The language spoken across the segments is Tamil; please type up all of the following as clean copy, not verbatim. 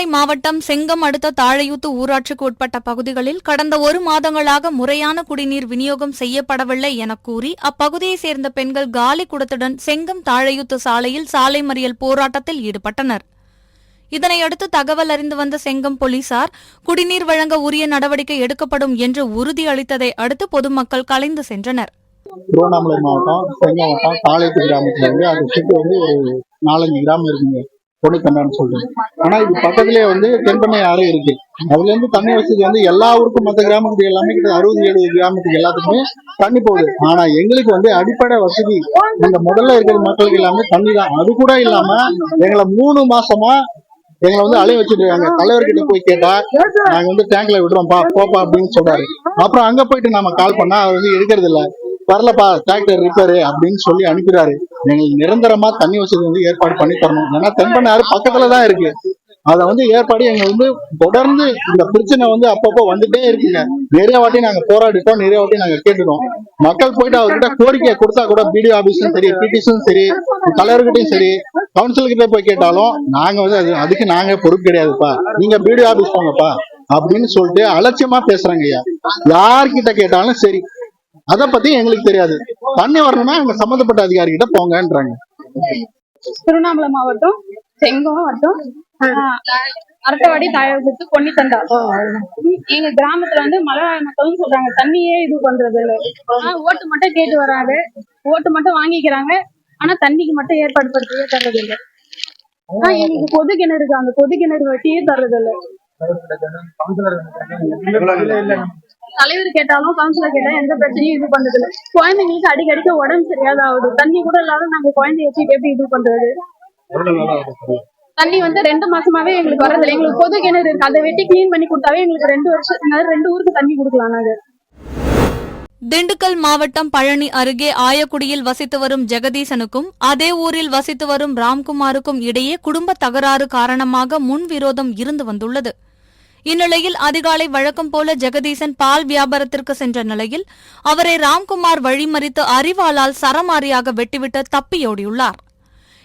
திருவண்ணாமலை மாவட்டம் செங்கம் அடுத்த தாழையூத்து ஊராட்சிக்கு உட்பட்ட பகுதிகளில் கடந்த 1 மாதங்களாக முறையான குடிநீர் விநியோகம் செய்யப்படவில்லை என கூறி அப்பகுதியைச் சேர்ந்த பெண்கள் காலி குடத்துடன் செங்கம் தாழையூத்து சாலையில் சாலை மறியல் போராட்டத்தில் ஈடுபட்டனர். இதனையடுத்து தகவல் அறிந்து வந்த செங்கம் போலீசார் குடிநீர் வழங்க உரிய நடவடிக்கை எடுக்கப்படும் என்று உறுதியளித்ததை அடுத்து பொதுமக்கள் கலைந்து சென்றனர். திருவண்ணாமலை மாவட்டம் செங்கம் வட்டம் தாழையூத்து கிராமத்துல இருந்து அதை சுற்றி ஒரு 4-5 கிராமம் இருக்குங்க. பொன்னிக்கண்டான்னு சொல்றேன். ஆனா இது பக்கத்துலயே தென்பண்ணை ஆறு இருக்கு. அதுல இருந்து தண்ணி வசதி எல்லா ஊருக்கும் மற்ற கிராமத்துக்கு எல்லாமே கிட்ட 60-70 கிராமத்துக்கு எல்லாத்துக்குமே தண்ணி போகுது. ஆனா எங்களுக்கு அடிப்படை வசதி இந்த முதல்ல இருக்கிற மக்களுக்கு எல்லாமே தண்ணி தான். அது கூட இல்லாம எங்களை 3 மாசமா எங்களை அலைய வச்சுட்டு இருக்காங்க. தலைவர்கிட்ட போய் கேட்டா நாங்க டேங்க்ல விடுறோம்ப்பா போப்பா அப்படின்னு சொல்றாரு. அப்புறம் அங்க போயிட்டு நாம கால் பண்ணா அவர் எடுக்கிறது இல்ல. வரலப்பா டிராக்டர் ரிப்பேரு அப்படின்னு சொல்லி அனுப்பிடுறாரு. எங்களுக்கு நிரந்தரமா தண்ணி வசதி ஏற்பாடு பண்ணி தரணும். ஏன்னா தென்பண்ணாறு பக்கத்துலதான் இருக்கு. அதை ஏற்பாடு எங்க தொடர்ந்து இந்த பிரச்சனை அப்பப்போ வந்துட்டே இருக்குங்க. நிறைய வாட்டி நாங்க போராடிட்டோம், நிறைய வாட்டி நாங்க கேட்டுட்டோம். மக்கள் போயிட்டு அவர்கிட்ட கோரிக்கையை கொடுத்தா கூட பிடிஓ ஆபீஸும் சரி, பிடிஸும் சரி, தலைவர்கிட்டையும் சரி, கவுன்சில் கிட்ட போய் கேட்டாலும் நாங்க அதுக்கு நாங்க பொறுப்பு கிடையாதுப்பா, நீங்க பிடிஓ ஆபீஸ் போங்கப்பா அப்படின்னு சொல்லிட்டு அலட்சியமா பேசுறாங்க. ஐயா யார்கிட்ட கேட்டாலும் சரி அத பத்தி எங்களுக்கு தெரியாது. தண்ணி வரணும்னா அங்க சம்பந்தப்பட்ட அதிகாரி கிட்ட போங்கன்றாங்க. திருவண்ணாமலை மாவட்டம் செங்கம் வட்டம் அரட்டவாடி தாழத்து பொன்னித்தண்டா எங்க கிராமத்துல மலைவாழ் மக்கள்னு சொல்றாங்க. தண்ணியே இது பண்றது இல்ல. ஓட்டு மட்டும் கேட்டு வராங்க, ஓட்டு மட்டும் வாங்கிக்கிறாங்க. ஆனா தண்ணிக்கு மட்டும் ஏற்பாடு படுத்தவே தர்றது இல்லை. எங்களுக்கு பொது கிணறு இருக்கு, அந்த பொது கிணறு வெட்டியே தர்றது இல்லை. தலைவர் கேட்டாலும் கவுன்சிலர் கேட்டாலும் எந்த பிரச்சனையும் இது பண்றது இல்லை. குழந்தைங்களுக்கு அடிக்கடிக்க உடம்பு சரியாத ஆகுது. தண்ணி கூட இல்லாத நாங்க குழந்தைய வச்சுட்டு எப்படி இது பண்றது? தண்ணி 2 மாசமாவே எங்களுக்கு வரதில்லை. எங்களுக்கு பொது கிணறு இருக்கு, அதை வெட்டி கிளீன் பண்ணி கொடுத்தாவே எங்களுக்கு 2 வருஷம் 2 ஊருக்கு தண்ணி கொடுக்கலாம். நாங்க திண்டுக்கல் மாவட்டம் பழனி அருகே ஆயக்குடியில் வசித்து வரும் ஜெகதீசனுக்கும் அதே ஊரில் வசித்து வரும் ராம்குமாருக்கும் இடையே குடும்ப தகராறு காரணமாக முன்விரோதம் இருந்து வந்துள்ளது. இந்நிலையில் அதிகாலை வழக்கம் போல ஜெகதீசன் பால் வியாபாரத்திற்கு சென்ற நிலையில் அவரை ராம்குமார் வழிமறித்து அரிவாளால் சரமாரியாக வெட்டிவிட்டு தப்பியோடியுள்ளார்.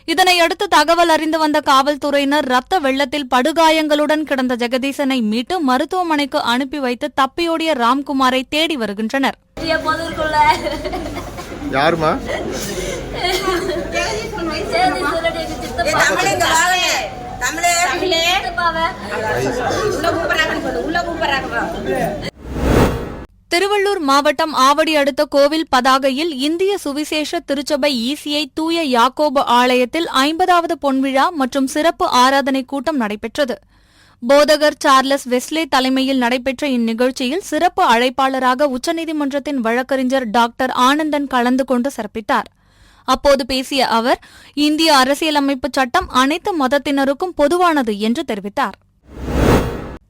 இதனையடுத்து தகவல் அறிந்து வந்த காவல்துறையினர் ரத்த வெள்ளத்தில் படுகாயங்களுடன் கிடந்த ஜெகதீசனை மீட்டு மருத்துவமனைக்கு அனுப்பி வைத்து தப்பியோடிய ராம்குமாரை தேடி வருகின்றனர். திருவள்ளூர் மாவட்டம் ஆவடி அடுத்த கோவில் பதாகையில் இந்திய சுவிசேஷ திருச்சபை ஈசிஐ தூய யாக்கோபு ஆலயத்தில் 50வது பொன்விழா மற்றும் சிறப்பு ஆராதனை கூட்டம் நடைபெற்றது. போதகர் சார்லஸ் வெஸ்லே தலைமையில் நடைபெற்ற இந்நிகழ்ச்சியில் சிறப்பு அழைப்பாளராக உச்சநீதிமன்றத்தின் வழக்கறிஞர் டாக்டர் ஆனந்தன் கலந்து கொண்டு சிறப்பித்தார். அப்போது பேசிய அவர், இந்திய அரசியலமைப்பு சட்டம் அனைத்து மதத்தினருக்கும் பொதுவானது என்று தெரிவித்தார்.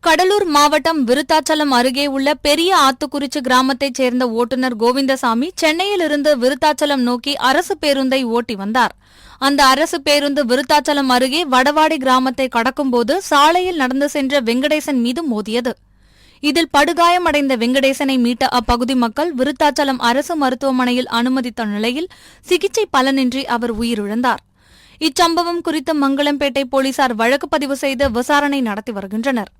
கடலூர் மாவட்டம் விருத்தாச்சலம் அருகே உள்ள பெரிய ஆத்துக்குறிச்சி கிராமத்தைச் சேர்ந்த ஓட்டுநர் கோவிந்தசாமி சென்னையிலிருந்து விருத்தாச்சலம் நோக்கி அரசு பேருந்தை ஓட்டி வந்தார். அந்த அரசு பேருந்து விருத்தாச்சலம் அருகே வடவாடி கிராமத்தை கடக்கும்போது சாலையில் நடந்து சென்ற வெங்கடேசன் மீது மோதியது. இதில் படுகாயமடைந்த வெங்கடேசனை மீட்ட அப்பகுதி மக்கள் விருத்தாச்சலம் அரசு மருத்துவமனையில் அனுமதித்த நிலையில் சிகிச்சை பலனின்றி அவர் உயிரிழந்தார். இச்சம்பவம் குறித்து மங்களம்பேட்டை போலீசார் வழக்கு பதிவு செய்து விசாரணை நடத்தி வருகின்றனர்.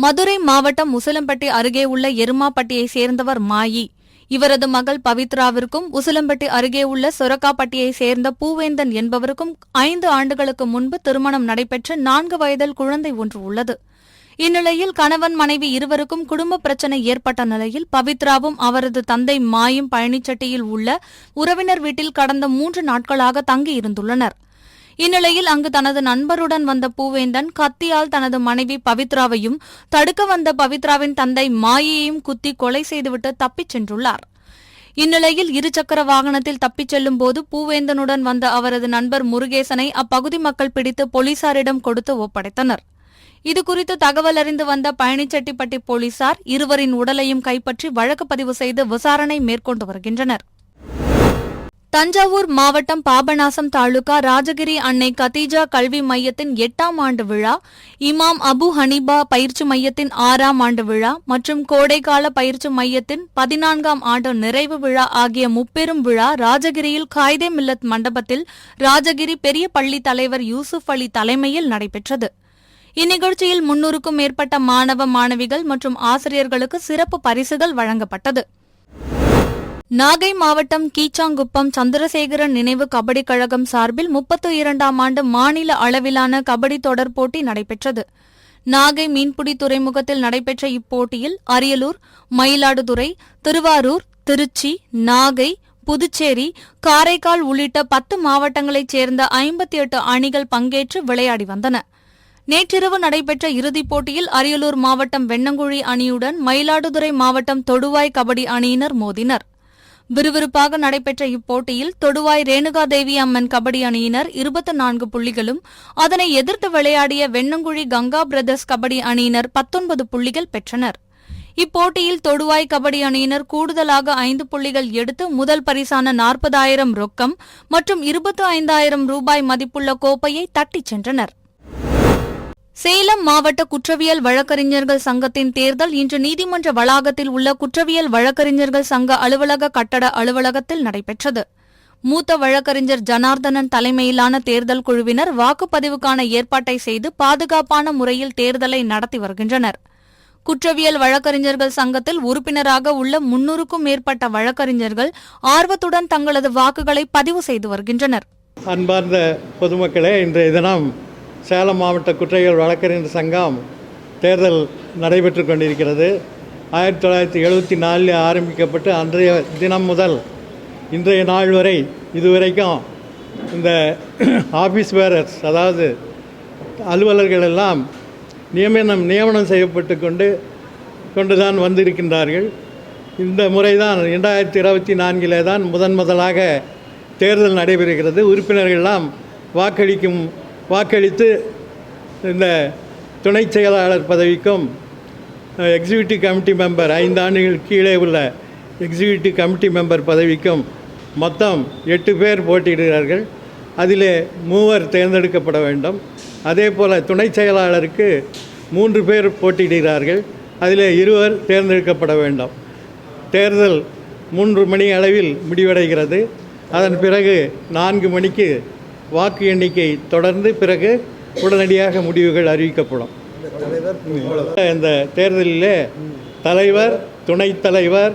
மதுரை மாவட்டம் உசிலம்பட்டி அருகே உள்ள எருமாப்பட்டியைச் சேர்ந்தவர் மாயி. இவரது மகள் பவித்ராவிற்கும் உசிலம்பட்டி அருகே உள்ள சொரக்காப்பட்டியைச் சேர்ந்த பூவேந்தன் என்பவருக்கும் 5 ஆண்டுகளுக்கு முன்பு திருமணம் நடைபெற்று 4 வயதில் குழந்தை ஒன்று உள்ளது. இந்நிலையில் கணவன் மனைவி இருவருக்கும் குடும்ப பிரச்சினை ஏற்பட்ட நிலையில் பவித்ராவும் அவரது தந்தை மாயும் பழனிச்செட்டியில் உள்ள உறவினர் வீட்டில் கடந்த 3 நாட்களாக தங்கியிருந்துள்ளனர். இந்நிலையில் அங்கு தனது நண்பருடன் வந்த பூவேந்தன் கத்தியால் தனது மனைவி பவித்ராவையும் தடுக்க வந்த பவித்ராவின் தந்தை மாயையையும் குத்தி கொலை செய்துவிட்டு தப்பிச் சென்றுள்ளார். இந்நிலையில் இருசக்கர வாகனத்தில் தப்பிச் செல்லும் போது பூவேந்தனுடன் வந்த அவரது நண்பர் முருகேசனை அப்பகுதி மக்கள் பிடித்து போலீசாரிடம் கொடுத்து ஒப்படைத்தனர். இதுகுறித்து தகவல் அறிந்து வந்த பழனிச்செட்டிப்பட்டி போலீசார் இருவரின் உடலையும் கைப்பற்றி வழக்கு பதிவு செய்து விசாரணை மேற்கொண்டு வருகின்றனர். தஞ்சாவூர் மாவட்டம் பாபநாசம் தாலுகா ராஜகிரி அன்னை கதீஜா கல்வி மையத்தின் 8ஆம் ஆண்டு விழா, இமாம் அபு ஹனீபா பயிற்சி மையத்தின் 6ஆம் ஆண்டு விழா மற்றும் கோடைக்கால பயிற்சி மையத்தின் 14ஆம் ஆண்டு நிறைவு விழா ஆகிய முப்பெரும் விழா ராஜகிரியில் காயிதே மில்லத் மண்டபத்தில் ராஜகிரி பெரிய பள்ளி தலைவர் யூசுப் அலி தலைமையில் நடைபெற்றது. இந்நிகழ்ச்சியில் 300க்கும் மேற்பட்ட மாணவ மாணவிகள் மற்றும் ஆசிரியர்களுக்கு சிறப்பு பரிசுகள் வழங்கப்பட்டது. நாகை மாவட்டம் கீச்சாங்குப்பம் சந்திரசேகரன் நினைவு கபடி கழகம் சார்பில் 32ஆம் ஆண்டு மாநில அளவிலான கபடி தொடர் போட்டி நடைபெற்றது. நாகை மீன்பிடி துறைமுகத்தில் நடைபெற்ற இப்போட்டியில் அரியலூர், மயிலாடுதுறை, திருவாரூர், திருச்சி, நாகை, புதுச்சேரி, காரைக்கால் உள்ளிட்ட 10 மாவட்டங்களைச் சேர்ந்த 58 அணிகள் பங்கேற்று விளையாடி வந்தன. நேற்றிரவு நடைபெற்ற இறுதிப் போட்டியில் அரியலூர் மாவட்டம் வெண்ணங்குழி அணியுடன் மயிலாடுதுறை மாவட்டம் தொடுவாய் கபடி அணியினர் மோதினர். விறுவிறுப்பாக நடைபெற்ற இப்போட்டியில் தொடுவாய் ரேணுகாதேவி அம்மன் கபடி அணியினர் 24 புள்ளிகளும், அதனை எதிர்த்து விளையாடிய வெண்ணங்குழி கங்கா பிரதர்ஸ் கபடி அணியினர் 19 புள்ளிகள் பெற்றனர். இப்போட்டியில் தொடுவாய் கபடி அணியினர் கூடுதலாக 5 புள்ளிகள் எடுத்து முதல் பரிசான 40,000 ரொக்கம் மற்றும் 25,000 ரூபாய் மதிப்புள்ள கோப்பையை தட்டிச் சென்றனர். சேலம் மாவட்ட குற்றவியல் வழக்கறிஞர்கள் சங்கத்தின் தேர்தல் இன்று நீதிமன்ற வளாகத்தில் உள்ள குற்றவியல் வழக்கறிஞர்கள் சங்க அலுவலக கட்டட அலுவலகத்தில் நடைபெற்றது. மூத்த வழக்கறிஞர் ஜனார்தனன் தலைமையிலான தேர்தல் குழுவினர் வாக்குப்பதிவுக்கான ஏற்பாட்டை செய்து பாதுகாப்பான முறையில் தேர்தலை நடத்தி வருகின்றனர். குற்றவியல் வழக்கறிஞர்கள் சங்கத்தில் உறுப்பினராக உள்ள 300க்கும் மேற்பட்ட வழக்கறிஞர்கள் ஆர்வத்துடன் தங்களது வாக்குகளை பதிவு செய்து வருகின்றனர். அன்பார்ந்த பொதுமக்களே, இன்றைய தினம் சேலம் மாவட்ட குற்றவியல் வழக்கறிஞர் சங்கம் தேர்தல் நடைபெற்று கொண்டிருக்கிறது. 1974 ஆரம்பிக்கப்பட்டு அன்றைய தினம் முதல் இன்றைய நாள் வரை இதுவரைக்கும் இந்த ஆஃபீஸ் பேரர்ஸ், அதாவது அலுவலர்கள் எல்லாம் நியமனம் செய்யப்பட்டு கொண்டுதான் வந்திருக்கின்றார்கள். இந்த முறைதான் 2024 தான் முதலாக தேர்தல் நடைபெறுகிறது. உறுப்பினர்கள்லாம் வாக்களித்து இந்த துணை செயலாளர் பதவிக்கும் எக்ஸிக்யூட்டிவ் கமிட்டி மெம்பர் 5 ஆண்டுகள் கீழே உள்ள எக்ஸிக்யூட்டிவ் கமிட்டி மெம்பர் பதவிக்கும் மொத்தம் 8 பேர் போட்டியிடுகிறார்கள். அதிலே 3 தேர்ந்தெடுக்கப்பட வேண்டும். அதே போல் துணை செயலாளருக்கு 3 பேர் போட்டியிடுகிறார்கள். அதிலே 2 தேர்ந்தெடுக்கப்பட வேண்டும். தேர்தல் 3 மணி அளவில் முடிவடைகிறது. அதன் பிறகு 4 மணிக்கு வாக்கு எண்ணிக்கை தொடர்ந்து பிறகு உடனடியாக முடிவுகள் அறிவிக்கப்படும். இந்த தேர்தலிலே தலைவர், துணைத் தலைவர்,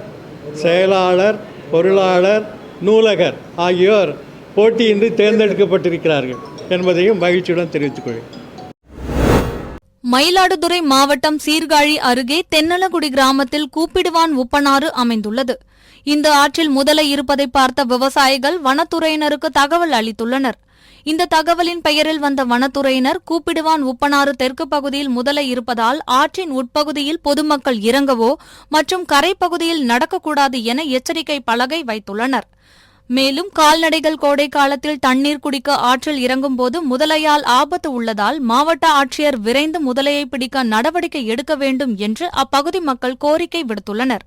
செயலாளர், பொருளாளர், நூலகர் ஆகியோர் போட்டியின்றி தேர்ந்தெடுக்கப்பட்டிருக்கிறார்கள் என்பதையும் மகிழ்ச்சியுடன் தெரிவித்துக் கொள்கிறேன். மயிலாடுதுறை மாவட்டம் சீர்காழி அருகே தென்னலகுடி கிராமத்தில் கூப்பிடுவான் உப்பனாறு அமைந்துள்ளது. இந்த ஆற்றில் முதலை இருப்பதை பார்த்த விவசாயிகள் வனத்துறையினருக்கு தகவல் அளித்துள்ளனர். இந்த தகவலின் பெயரில் வந்த வனத்துறையினர் கூப்பிடுவான் உப்பனாறு தெற்கு பகுதியில் முதலை இருப்பதால் ஆற்றின் உட்பகுதியில் பொதுமக்கள் இறங்கவோ மற்றும் கரைப்பகுதியில் நடக்கக்கூடாது என எச்சரிக்கை பலகை வைத்துள்ளனர். மேலும் கால்நடைகள் கோடை காலத்தில் தண்ணீர் குடிக்க ஆற்றில் இறங்கும்போது முதலையால் ஆபத்து உள்ளதால் மாவட்ட ஆட்சியர் விரைந்து முதலையை பிடிக்க நடவடிக்கை எடுக்க வேண்டும் என்று அப்பகுதி மக்கள் கோரிக்கை விடுத்துள்ளனர்.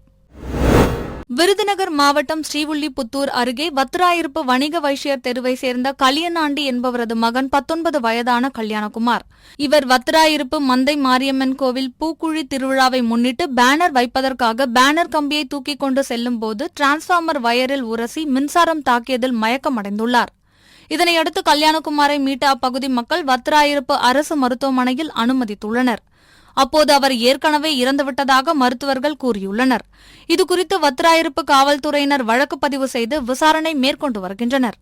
விருதுநகர் மாவட்டம் ஸ்ரீவில்லிபுத்தூர் அருகே வத்திராயிருப்பு வணிக வைசியர் தெருவை சேர்ந்த கலியனாண்டி என்பவரது மகன் 19 வயதான கல்யாணகுமார். இவர் வத்திராயிருப்பு மந்தை மாரியம்மன் கோவில் பூக்குழி திருவிழாவை முன்னிட்டு பேனர் வைப்பதற்காக பேனர் கம்பியை தூக்கிக் கொண்டு செல்லும் போது டிரான்ஸ்பார்மர் வயரில் உரசி மின்சாரம் தாக்கியதில் மயக்கமடைந்துள்ளார். இதனையடுத்து கல்யாணகுமாரை மீட்ட அப்பகுதி மக்கள் வத்திராயிருப்பு அரசு மருத்துவமனையில் அனுமதித்துள்ளனர். அப்போது அவர் ஏற்கனவே இறந்துவிட்டதாக மருத்துவர்கள் கூறியுள்ளனர். இதுகுறித்து வத்திராயிருப்பு காவல்துறையினர் வழக்கு பதிவு செய்து விசாரணை மேற்கொண்டு வருகின்றனர்.